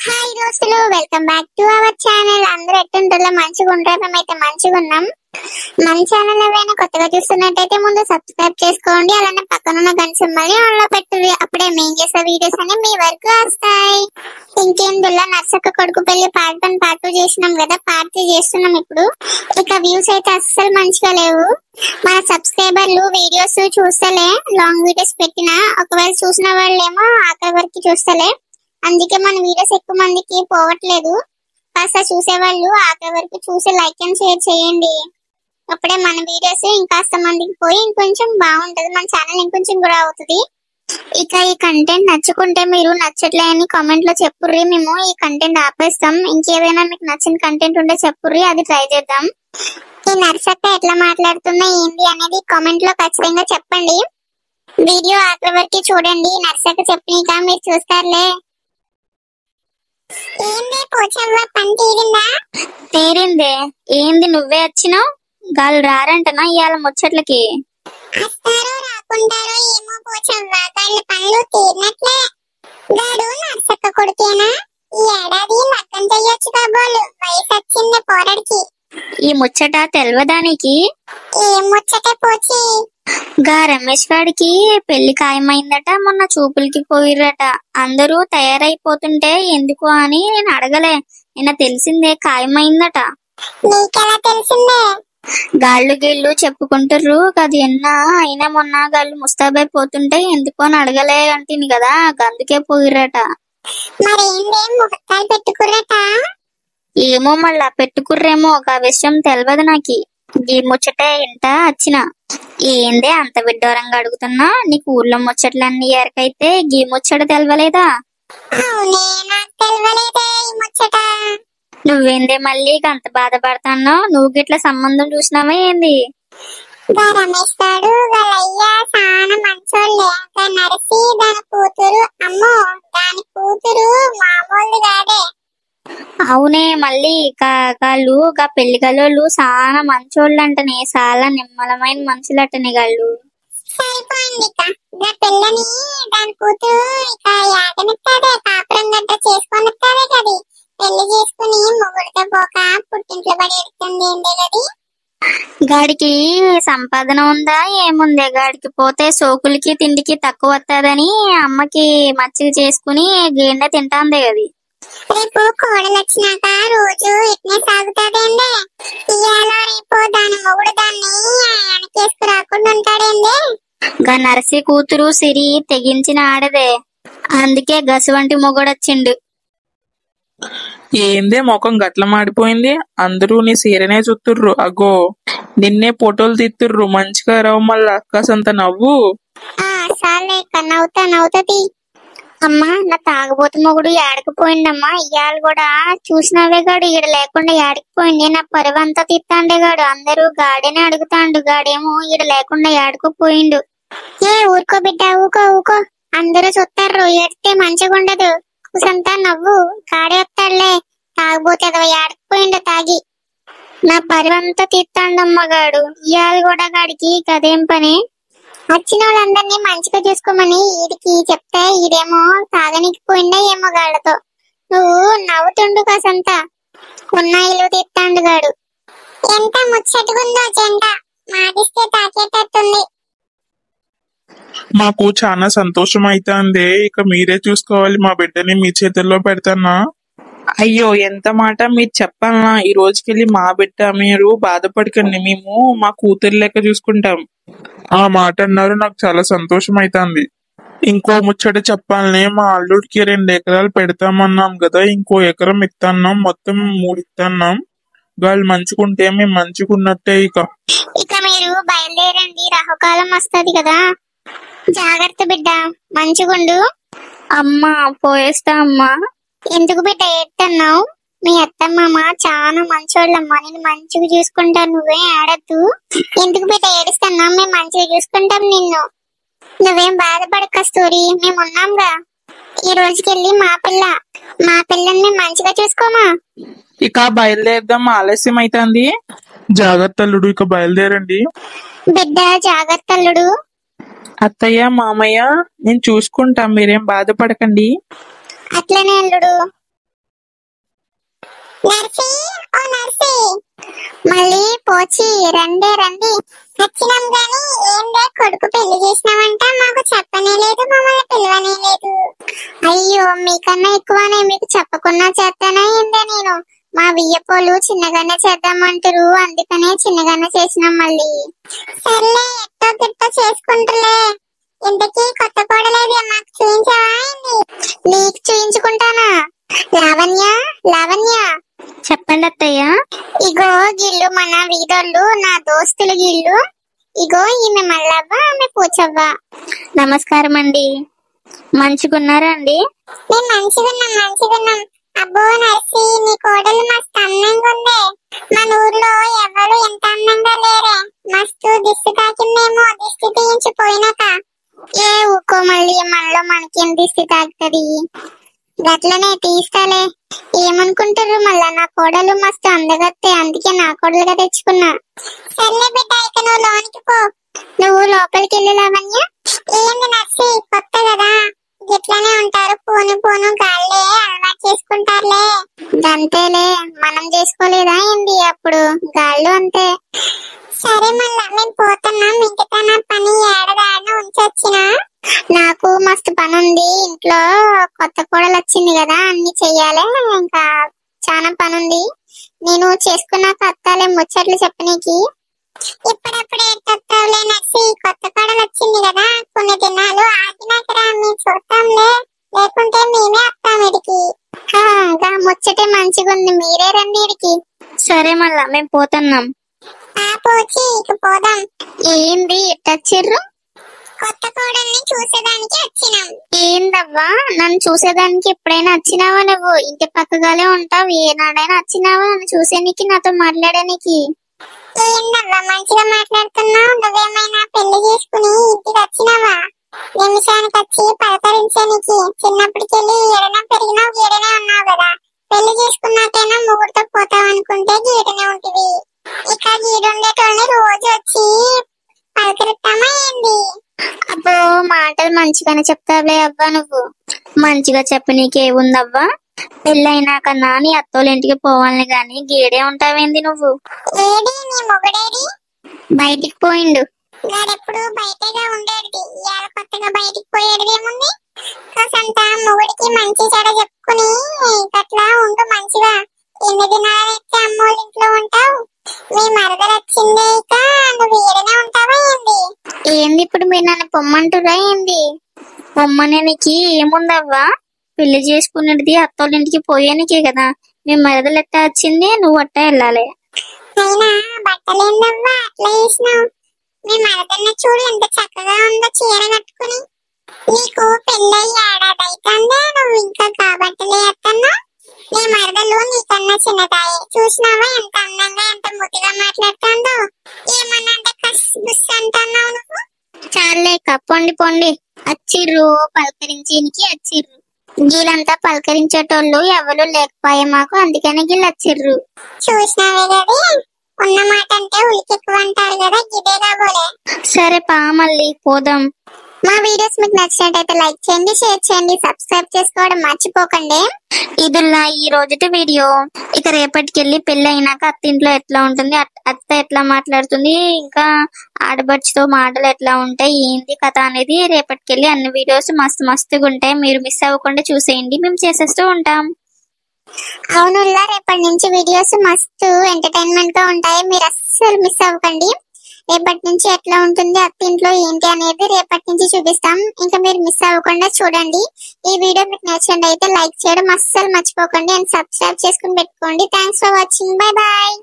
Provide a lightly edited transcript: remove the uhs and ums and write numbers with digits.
Hi దోస్తులు, welcome back to our channel. అందరూ ఎట్టుంటారో మంచిగా ఉంటారు. మేమైతే మంచిగా ఉన్నాం. మన ఛానల్ ఏమైనా కొత్తగా చూస్తున్నట్టయితే ముందు సబ్స్క్రైబ్ చేసుకోండి. అలానే పక్కన ఉన్న గంట సింబల్ని ఆన్ లో పెట్టుర్రి. అప్పుడే మేము చేసే వీడియోస్ అన్ని మీ వరకు వస్తాయి. ఇంకేందులో నర్సక్క కొడుకు పెళ్లి పార్ట్ 1 పార్ట్ 2 చేసినాం కదా, పార్ట్ 3 చేస్తున్నాం ఇప్పుడు. ఇక వ్యూస్ అయితే అస్సలు మంచిగా లేవు. మన సబ్స్క్రైబర్లు వీడియోస్ చూస్తలే, లాంగ్ వీడియోస్ పెట్టినా ఒకవేళ చూసిన వాళ్ళేమో ఆఖరి వరకు చూస్తలే. అందుకే మన వీడియోస్ ఎక్కువ మందికి పోవట్లేదు. కాస్త చూసేవాళ్ళు ఆఖరి వరకు చూసి లైక్ అండ్ షేర్ చేయండి. అప్పుడే మన వీడియోస్ ఇంకాస్త మందికి పోయి ఇంకొంచెం బాగుంటది, మన ఛానల్ ఇంకొంచెం గ్రో అవుతుంది. ఇక ఈ కంటెంట్ నచ్చుకుంటే మీరు నచ్చట్లే అని కామెంట్ లో చెప్పుర్రి. మేము ఈ కంటెంట్ ఆపేస్తాం. ఇంకేదైనా మీకు నచ్చిన కంటెంట్ ఉంటే చెప్పుర్రి, అది ట్రై చేద్దాం. ఈ నర్సక్క ఎట్లా మాట్లాడుతున్నా ఏంటి అనేది కామెంట్ లో ఖచ్చితంగా చెప్పండి. వీడియో ఆఖరి వరకు చూడండి. నర్సక్క చెప్పినాక మీరు చూస్తారులే. ఏంది పోచవ్వ, పని తీరిందా? తీరిందే. ఏంది నువ్వే వచ్చినావు? గాలు రారంటనా ఇవాళ ముచ్చట్లకి? వస్తారో రాకుంటారో ఏమో పోచవ్వ, వాళ్ళ పనులు తీరినట్లే. గాడు నర్సక్క కొడుకేనా? ఈ ఏడాది లగ్గం చెయ్యొచ్చు కాబోలు, వయసు వచ్చింది పోరడికి. ఈ ముచ్చట తెల్వదానికి? ఏం ముచ్చట పోచి? గా రమేష్ గాడికి పెళ్లి ఖాయమైందట. మొన్న చూపులకి పోయిర్రట. అందరూ తయారైపోతుంటే ఎందుకు అని నేను అడగలే. నిన్న తెలిసిందే ఖాయమైందట. నీకెలా తెలిసిందే? గాళ్ళు గిళ్ళు చెప్పుకుంటుర్రు గది ఎన్నా. అయినా మొన్న గాళ్ళు ముస్తాబైపోతుంటే ఎందుకు అని అడగలే అంటిని కదా, అందుకే పోయిర్రట. మరేందేం ముహూర్తాలు పెట్టుకుర్రట? ఏమో మళ్ళా పెట్టుకుర్రేమో, ఒక విషయం తెలియదు నాకి. ఈ ముచ్చట ఇంట వచ్చిన. ఏందే అంత విడ్డూరంగా అడుగుతున్నా? నీకు ఊర్లో ముచ్చట్లన్నీ ఎరకైతే గీ ముచ్చట తెలవలేదా? అవునే, నాకు తెలవలేదే ఈ ముచ్చట. నువ్వేందే మళ్ళీ అంత బాధపడుతున్నావు? నువ్వు గిట్ల సంబంధం చూసినావా ఏంది? రమేష్ గాడు వాళ్ళయ్య చాలా మంచోళ్ళే. నరసి దాని కూతురు, అమ్మో దాని కూతురు మామూలు గాడే. అవునే, మళ్ళీ గాళ్ళు గా పెళ్లి గల్లోళ్ళు చాలా మంచోళ్ళు అంటనే, చాలా నిమ్మలమైన మనుషులటనే గాళ్ళు. సరిపోయింది. ఇక పిల్లని దాని కూతురు ఇక యాగనిస్తాడే, కాపురం గట్ట చేసుకొని వస్తాడే కది. పెళ్లి చేసుకుని మొగుడితో పోక పుట్టింట్లో పడి ఎడుతుంది ఏంటి గది. గాడికి సంపాదన ఉందా ఏముందే? గాడికి పోతే సోకులకి తిండికి తక్కువ వస్తుందని అమ్మకి మచ్చిక చేసుకుని గేండ తింటాందే గది. రేపు కోడలు వచ్చినాక రోజు ఇట్నే సాగుతాడేందే? ఇవాళ రేపు దాని మొగుడు దాన్ని వెనకేసుకు రాకుండా ఉంటాడేందే? గా నరసి కూతురు సిరి తెగించిన ఆడదే, అందుకే గసువంటి మొగుడొచ్చిండు. ఏందే ముఖం గట్ల మాడిపోయింది? అందరూ నీ సీరనే చూస్తుర్రు. అగో నిన్నే ఫోటోలు తీస్తుర్రు. మంచిగా రావు మళ్ళా అక్కసంత నవ్వు. సాలే నవ్వుతది. అమ్మా, నా తాగబోతు మొగుడు ఏడకపోయిండమ్మా. ఇవాళ కూడా చూసినవే గాడు ఈడ లేకుండా ఏడకపోయింది. నా పరువంతా తిత్తాండే గాడు. అందరూ గాడేనే అడుగుతాండు. గాడేమో ఈడ లేకుండా ఏడకపోయిండు. ఏ ఊరుకో బిడ్డ, ఊకో. అందరూ చూస్తారు, ఏడితే మంచిగా ఉండదు. కూసంతా నవ్వు. గాడే వస్తాడులే, తాగబోతే ఏడకపోయిండు తాగి. నా పరువంతా తిత్తాండమ్మ గాడు. ఇవాళ కూడా గాడికి గదేం పని? వచ్చిన వాళ్ళందరినీ మంచిగా చూసుకోమని ఈడికి చెప్తే ఈడేమో తాగనికి పోయిండే ఏమో గాళ్ళతో. నువ్వు నవ్వుతుండు కాసంత. ఉన్న ఇల్లు తిత్తాండు గాడు. ఎంత ముచ్చటగుందో జంట, మాటిస్తే తాకేటట్టుంది. మాకు చాలా సంతోషం అయితాందే. ఇక మీరే చూసుకోవాలి. మా బిడ్డని మీ చేతుల్లో పెడతానా? అయ్యో ఎంత మాట మీరు చెప్పాలనా? ఈ రోజుకెళ్ళి మా బిడ్డ, మీరు బాధపడకండి, మేము మా కూతురు లెక్క చూసుకుంటాం. ఆ మాట అన్నారు, నాకు చాలా సంతోషం అవుతుంది. ఇంకో ముచ్చట చెప్పాలనే, మా అల్లుడికి 2 ఎకరాలు పెడతామన్నాం కదా, ఇంకో ఎకరం ఇస్తున్నాం. మొత్తం 3 ఇస్తున్నాం. వాళ్ళు మంచుకుంటే మేము మంచుకున్నట్టే. ఇక మీరు బయలుదేరండి, రాహుకాలం వస్తది కదా. జాగ్రత్త బిడ్డ, మంచిగుండు. అమ్మా పోయేస్తా అమ్మా. ఎందుకు బిడ్డ ఏడుతున్నావు? మీ అత్తమ్మ చాలా మంచోళ్ళమ్మా, నేను మంచిగా చూసుకుంటాను, నువ్వేం ఏడద్దు. ఎందుకు బిడ్డ ఏడుస్తున్నావు? మేము మంచిగా చూసుకుంటాం నిన్ను. నువ్వేం బాధపడక స్టోరీ, మేము ఉన్నాంగా. ఈ రోజుకెళ్ళి మా పిల్లని మేము మంచిగా చూసుకోమా. ఇక బయలుదేరదాం, ఆలస్యం అవుతుంది. జాగ్రత్త అల్లుడు, ఇక బయలుదేరండి. బిడ్డ జాగ్రత్త అల్లుడు. అత్తయ్య మామయ్య నేను చూసుకుంటా, మీరేం బాధపడకండి. అట్లనే అల్లుడు. నర్సి, ఓ నర్సి, మళ్ళీ పోచి రండి రండి. వచ్చినాం గాని ఏందే కొడుకు పెళ్లి చేసినామంట, మాకు చెప్పనే లేదు, మమ్మల్ని పిలవనే లేదు. అయ్యో మీకన్నా ఎక్కువనే, మీకు చెప్పకుండా చేస్తానా ఏందే నేను. మా వియ్యపోలు చిన్నగానే చేద్దామంటారు, అందుకనే చిన్నగానే చేసినాం మళ్ళీ. సర్లే ఎట్టో గిట్టో చేసుకుంటలే. ఇంతకీ కొత్త కోడలేది మాకు చూయించావా ఏంది? నీకు చూయించుకుంటానా. లావణ్య, లావణ్య, చెప్పండి అత్తయ్య. ఇగో గిల్లు మన వీధోళ్ళు, నా దోస్తులు గిల్లు. ఇగో ఈమె మల్లవ్వ, ఆమె పూచవ్వ. నమస్కారం అండి. మంచిగున్నారా అండి? మేము మంచిగున్నాం, మంచిగున్నాం. అబ్బో నర్సి, నీ కోడలు మస్తు అందంగా ఉందే. మన ఊర్లో ఎవరు ఎంత అందంగా లేరే. మస్తు దిష్టి తాకిందేమో, దిష్టి తీయించిపోయినాక. ఏ ఊకో, మళ్ళీ మనలో మనకేం దిష్టి తాకుతుంది. గట్లనే తీస్తాలే. ఏమనుకుంటారు మళ్ళా, నా కోడలు మస్తు అందగత్తే, అందుకే నా కోడలుగా తెచ్చుకున్నా. సర్లే బిడ్డ, ఇక నువ్వు లోనికి పో. నువ్వు లోపలికి వెళ్ళి లావణ్య. ఏంది నర్సి, కొత్త కదా, గిట్లనే ఉంటారు. పోను పోను గాళ్ళే అలవాటు చేసుకుంటారులే. అంతేలే, మనం చేసుకోలేదా ఏంది అప్పుడు, గాళ్ళు అంతే. సరే మళ్ళా మేము పోతున్నాం. మిగతా నా పని ఏడదాడిన ఉంచొచ్చినా. నాకు మస్తు పని ఉంది ఇంట్లో, కొత్త కోడలు వచ్చింది కదా, అన్ని చెయ్యాలి. ఇంకా చాలా పని ఉంది. నేను చేసుకున్నాక అత్తాలే ముచ్చట్లు చెప్పనీకి. ఇప్పుడప్పుడే ఎట్టొత్తావులే నర్సి, కొత్త కోడలు వచ్చింది కదా, కొన్ని దినాలు ఆగినాక రా, మేము చూస్తాంలే. లేకుంటే మేమే వస్తాం ఇడికి. ముచ్చటే మంచిగుంది, మీరే రండి ఇడికి. సరే మళ్ళా మేము పోతున్నాం. పోచి ఇక పోదాం. ఏంది ఎట్టచ్చిర్రు? కొత్త కోడల్ని చూసేదానికి వచ్చినాం. ఏందవ్వా, నన్ను చూసేదానికి ఎప్పుడైనా వచ్చినావా నువ్వు? ఇంటి పక్కగానే ఉంటావు, ఏనాడైనా వచ్చినావా నన్ను చూసేనికి, నాతో మాట్లాడడానికి? ఏందవ్వా మంచిగా మాట్లాడుతున్నావు. నువ్వేమైనా పెళ్లి చేసుకుని ఇంటికి వచ్చినావా? నిమిషానికి వచ్చి పలకరించడానికి. చిన్నప్పటికెళ్ళి ఎడనా పెరిగినావు, గీడనే ఉన్నావు కదా. పెళ్లి చేసుకున్నాకైనా ముగ్గురుతో పోతావు అనుకుంటే గీడనే ఉంటుంది. ఇక గీడుండేటోళ్ళని రోజు వచ్చి పలకరిస్తామా ఏంది? అబ్బో, మాటలు మంచిగానే చెప్తావులే అవ్వా నువ్వు. మంచిగా చెప్ప, నీకేముందవ్వా? పెళ్ళైనాక నీ అత్తోళ్ళ ఇంటికి పోవాలని గాని గీడే ఉంటావేంది నువ్వు? ఏడి నీ మొగుడేడి? బయటికి పోయిండు. వాడెప్పుడు బయటగా ఉండేది, ఇవాళ కొత్తగా బయటికి పోయేది ఏముంది? కాసంత మొగుడికి మంచి చెడ చెప్పుకుని అట్లా ఉండు మంచిగా. ఎన్ని దినాలైతే అమ్మోళ్ళ ఇంట్లో ఉంటావు? మీ మరదలు వచ్చిందే, ఇక నువ్వు ఏడనే ఉంటావా ఏంది? ఏంది ఇప్పుడు మీరు నన్ను పొమ్మంటురా ఏంది? పొమ్మనే నీకు ఏముందవ్వా? పెళ్లి చేసుకున్నది అత్తోళ్ళ ఇంటికి పోయేనికే కదా. మీ మరదలు ఎట్టా వచ్చింది, నువ్వు అట్టా వెళ్ళాలి. అయినా బట్టలేందవ్వా అట్లా చేసినావు? మీ మరదల్ని చూడు ఎంత చక్కగా ఉందో చీర కట్టుకుని. నీకు పెళ్ళయ్యి ఏడాది అయితుందే, నువ్వు ఇంకా కాబట్టలే ఎత్తన్నా. నీ మరదలు నీకన్నా చిన్నదాయే. చూసినావా ఎంత అందంగా, ఎంత ముద్దుగా మాట్లాడుతుందో. ఏమన్నా అంటే కస్ బుస్ అంటున్నావు నువ్వు. చాలే పొండి పొండి. అచ్చిర్రు పలకరించేనికి అచ్చిర్రు. గీలంతా పలకరించేటోళ్ళు ఎవరు లేకపోయే మాకు, అందుకనే గీళ్ళు వచ్చిర్రు. చూసినావే కదా, ఉన్న మాట అంటే ఉలికి ఎక్కువ అంటారు కదా, గిదేగా బోలే. సరే పా, మళ్ళీ పోదాం. మా వీడియోస్ మీకు నచ్చినట్టయితే లైక్ చేయండి, షేర్ చేయండి, సబ్స్క్రైబ్ చేసుకోవడం మర్చిపోకండి. ఇదిలా ఈ రోజుటి వీడియో. ఇక రేపటికెళ్ళి పెళ్లి అయినాక అత్తింట్లో ఎట్లా ఉంటుంది, అత్త ఎట్లా మాట్లాడుతుంది, ఇంకా ఆడబడుచుతో మాటలు ఎట్లా ఉంటాయి, ఏంది కథ అనేది రేపటికెళ్ళి అన్ని వీడియోస్ మస్తు మస్తుగా ఉంటాయి. మీరు మిస్ అవ్వకుండా చూసేయండి, మేము చేసేస్తూ ఉంటాం. అవునుల్లా, రేపటి నుంచి వీడియోస్ మస్తు ఎంటర్టైన్మెంట్ గా ఉంటాయి, మీరు అస్సలు మిస్ అవ్వకండి. రేపటి నుంచి ఎట్లా ఉంటుంది అత్తింట్లో ఏంటి అనేది రేపటి నుంచి చూపిస్తాం. ఇంకా మీరు మిస్ అవ్వకుండా చూడండి. ఈ వీడియో మీకు నచ్చినట్లయితే లైక్ చేయడం అస్సలు మర్చిపోకండి అండ్ సబ్స్క్రైబ్ చేసుకుని పెట్టుకోండి. Thanks for watching. Bye bye.